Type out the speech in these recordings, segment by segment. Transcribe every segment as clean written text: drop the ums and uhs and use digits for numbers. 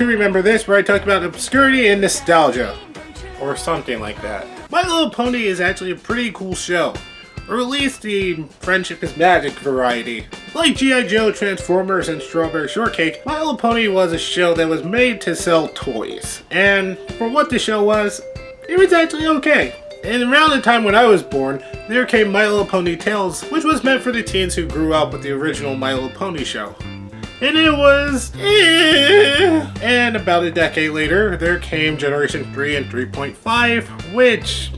to Remember This, where I talk about obscurity and nostalgia. Or something like that. My Little Pony is actually a pretty cool show. Or at least the Friendship is Magic variety. Like G.I. Joe, Transformers, and Strawberry Shortcake, My Little Pony was a show that was made to sell toys. And for what the show was, it was actually okay. And around the time when I was born, there came My Little Pony Tales, which was meant for the teens who grew up with the original My Little Pony show. And it was And about a decade later, there came Generation 3 and 3.5, which,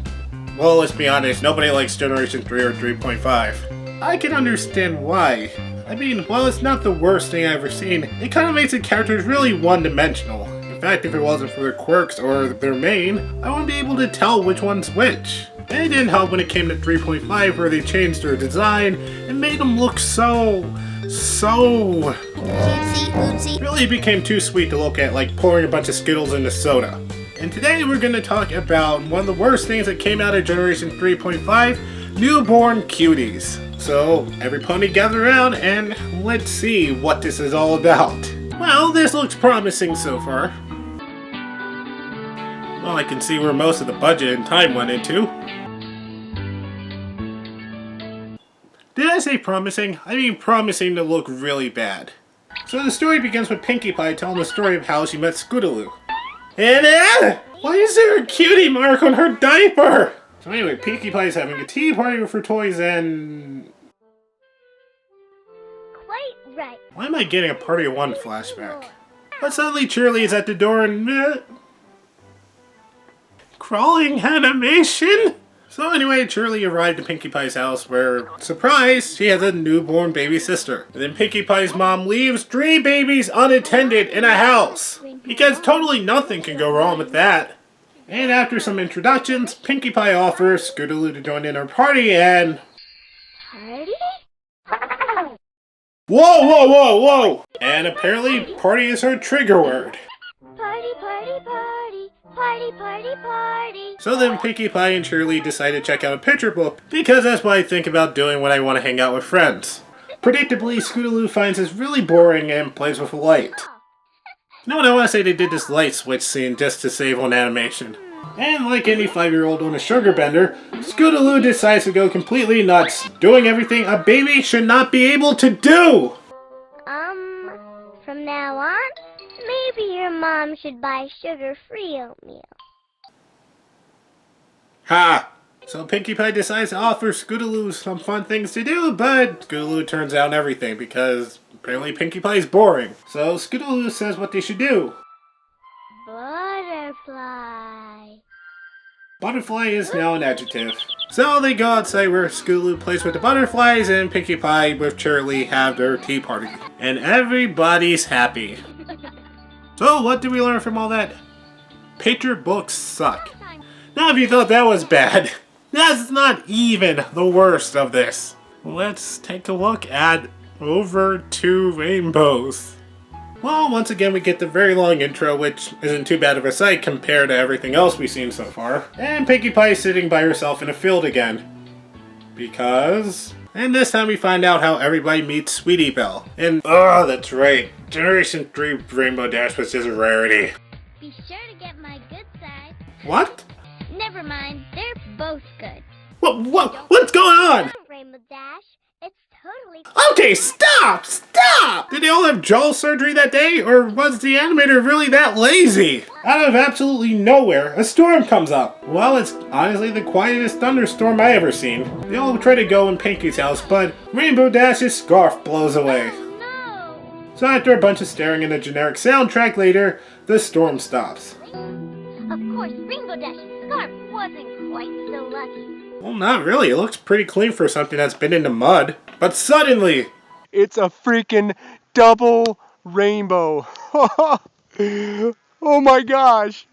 well, let's be honest, nobody likes Generation 3 or 3.5. I can understand why. I mean, while it's not the worst thing I've ever seen, it kind of makes the characters really one-dimensional. In fact, if it wasn't for their quirks or their mane, I wouldn't be able to tell which one's which. And it didn't help when it came to 3.5, where they changed their design and made them look so really became too sweet to look at, like pouring a bunch of Skittles into soda. And today we're going to talk about one of the worst things that came out of Generation 3.5, newborn cuties. So every pony gather around and let's see what this is all about. Well, this looks promising so far. Well, I can see where most of the budget and time went into. Did I say promising? I mean promising to look really bad. So the story begins with Pinkie Pie telling the story of how she met Scootaloo. And why is there a cutie mark on her diaper? So anyway, Pinkie Pie is having a tea party for toys and... Quite right. Why am I getting a Party of One flashback? But suddenly Shirley is at the door and... crawling animation? So anyway, Shirley arrived at Pinkie Pie's house where, surprise, she has a newborn baby sister. And then Pinkie Pie's mom leaves 3 babies unattended in a house. Because totally nothing can go wrong with that. And after some introductions, Pinkie Pie offers Scootaloo to join in her party and... Party? Whoa, whoa, whoa, whoa! And apparently, party is her trigger word. Party, party, party. Party, party, party. So then Pinkie Pie and Shirley decide to check out a picture book, because that's what I think about doing when I want to hang out with friends. Predictably, Scootaloo finds this really boring and plays with a light. You know what, I want to say they did this light switch scene just to save on animation. And like any 5-year-old on a sugar bender, Scootaloo decides to go completely nuts, doing everything a baby should not be able to do! From now on, maybe your mom should buy sugar-free oatmeal. Ha! So Pinkie Pie decides to offer Scootaloo some fun things to do, but Scootaloo turns down everything because apparently Pinkie Pie is boring. So Scootaloo says what they should do. Butterfly. Butterfly is now an adjective. So they go outside where Scootaloo plays with the butterflies and Pinkie Pie with Shirley have their tea party. And everybody's happy. So what did we learn from all that? Picture books suck. Now if you thought that was bad, that's not even the worst of this. Let's take a look at Over 2 Rainbows. Well, once again we get the very long intro, which isn't too bad of a sight compared to everything else we've seen so far. And Pinkie Pie is sitting by herself in a field again. Because... And this time we find out how everybody meets Sweetie Belle. And, oh, that's right. Generation 3 Rainbow Dash was just a rarity. Be sure to get my good side. What? Never mind, they're both good. What's going on? Rainbow Dash, it's totally... Okay, stop! Stop! Did they all have jaw surgery that day? Or was the animator really that lazy? Out of absolutely nowhere, a storm comes up. Well, it's honestly the quietest thunderstorm I ever seen. They all try to go in Pinkie's house, but Rainbow Dash's scarf blows away. No! So after a bunch of staring at a generic soundtrack later, the storm stops. Of course, Rainbow Dash's scarf wasn't quite so lucky. Well, not really. It looks pretty clean for something that's been in the mud. But suddenly... It's a freaking double rainbow. Oh my gosh.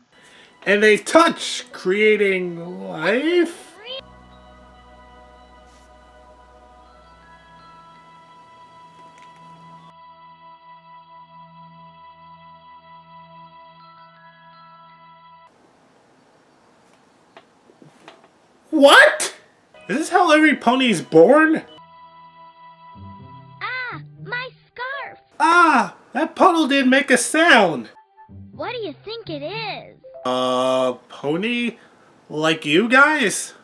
And they touch, creating life? What? Is this how every pony's born? Ah, my scarf! Ah, that puddle did make a sound. What do you think it is? Pony? Like you guys?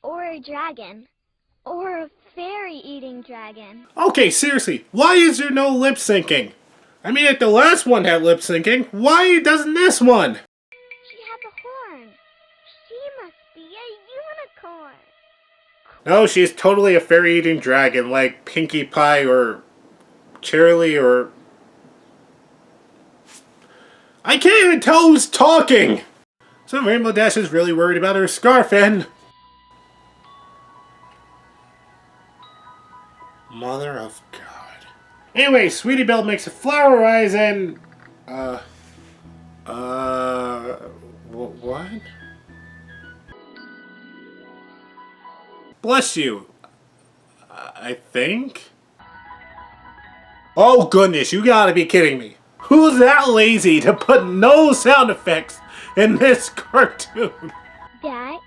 Or a dragon. Or a fairy-eating dragon. Okay, seriously, why is there no lip syncing? I mean, if the last one had lip syncing, why doesn't this one? She has a horn. She must be a unicorn. No, she's totally a fairy-eating dragon, like Pinkie Pie or Charlie or... I can't even tell who's talking! So Rainbow Dash is really worried about her scarf and... Mother of God. Anyway, Sweetie Belle makes a flower eyes and... What? Bless you. I think? Oh goodness, you gotta be kidding me. Who's that lazy to put no sound effects in this cartoon? That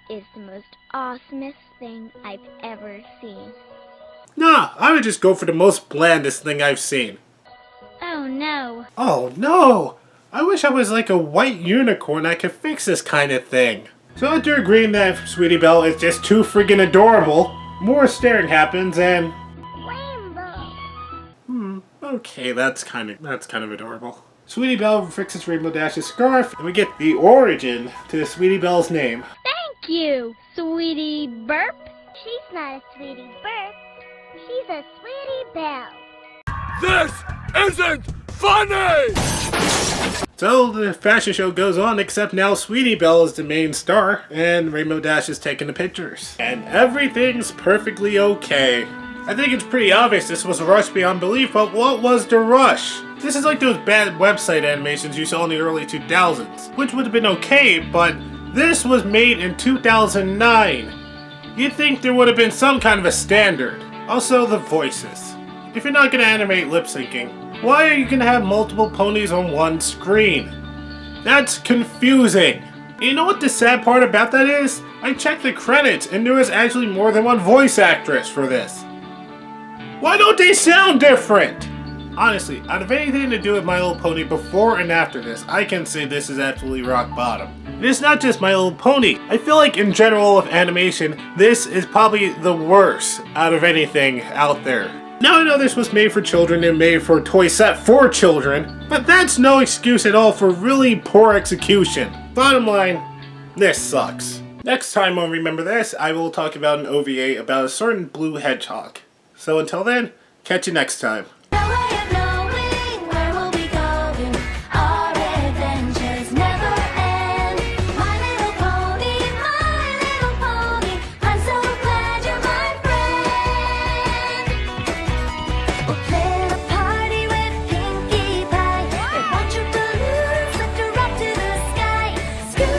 is the most awesomest thing I've ever seen. Nah, I would just go for the most blandest thing I've seen. Oh no. Oh no! I wish I was like a white unicorn that could fix this kind of thing. So after agreeing that Sweetie Belle is just too freaking adorable, more staring happens and... Rainbow. Okay, that's kind of adorable. Sweetie Belle fixes Rainbow Dash's scarf, and we get the origin to Sweetie Belle's name. Thank you, Sweetie Burp. She's not a Sweetie Burp. She's a Sweetie Belle. This isn't funny! So the fashion show goes on, except now Sweetie Belle is the main star, and Rainbow Dash is taking the pictures. And everything's perfectly okay. I think it's pretty obvious this was a rush beyond belief, but what was the rush? This is like those bad website animations you saw in the early 2000s, which would have been okay, but this was made in 2009. You'd think there would have been some kind of a standard. Also, the voices. If you're not going to animate lip syncing, why are you going to have multiple ponies on one screen? That's confusing. You know what the sad part about that is? I checked the credits and there was actually more than one voice actress for this. Why don't they sound different? Honestly, out of anything to do with My Little Pony before and after this, I can say this is absolutely rock bottom. And it's not just My Little Pony. I feel like in general of animation, this is probably the worst out of anything out there. Now I know this was made for children and made for a toy set for children, but that's no excuse at all for really poor execution. Bottom line, this sucks. Next time on Remember This, I will talk about an OVA about a certain blue hedgehog. So until then, catch you next time.